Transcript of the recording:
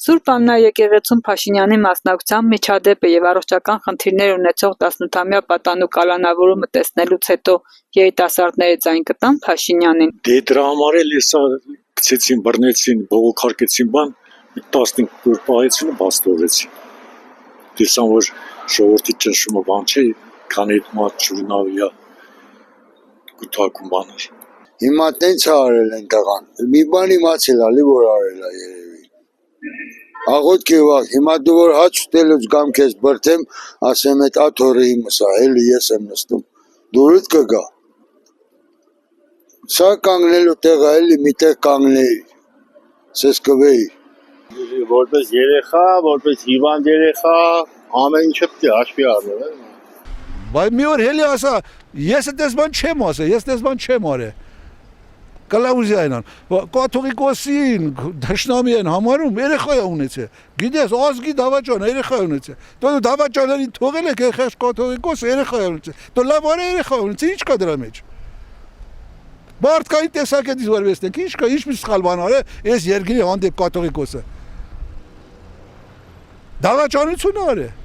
Սուրբ Աննա եկեղեցում Փաշինյանի մասնակցությամբ միջադեպը եւ առողջական խնդիրներ ունեցող 18-ամյա պատանու կալանավորումը տեսնելուց հետո երիտասարդները ձայն կտան Փաշինյանին։ Դե դրա համար էլ էսա գցեցին, բռնեցին, բողոքարկեցին բան, 15 օր պահեցին ու բաց թողեցին։ Տեսան, որ ժողովրդի ճնշումը բան չէ, քանի այդ մարդ ժուրնալիա գուտակում բաներ։ Հիմա տենց արել են տղան։ Մի բան իմացել ալի որ արել է երևի։ Աղոթքի վաղ, հիմա դու որ հաց ուտելուց գամ քեզ բրդեմ, ասեմ այդ աթորը իմս է, էլի ես եմ նստում։ Դուրդ կգա։ Սա կանգնելու տեղը էլի միտեղ կանգնեի։ Սես կվեի։ Որպես երեխա, որպես հիվանդ երեխա, ամեն ինչը պետք է հաշվի առնել։ Բայց մի օր հելի ասա, ես այդպես բան չեմ ասել, ես այդպես բան չեմ արել։ Կլաուզիան, կաթողիկոսին, դաշնամի են համարում, երեխա է ունեցել։ Գիտես, ազգի դավաճան երեխա է ունեցել։ Դու դավաճաններին թողել եք երեխա կաթողիկոս երեխա է ունեցել։ Դու լավ արել երեխա ունեցել, ինչ կա դրա մեջ։ Մարդկային տեսակետից որ վստենք, ինչ կա, ինչ մի սխալ բան արել, այս երկրի հանդեպ կաթողիկոսը։ Դավաճանություն արել։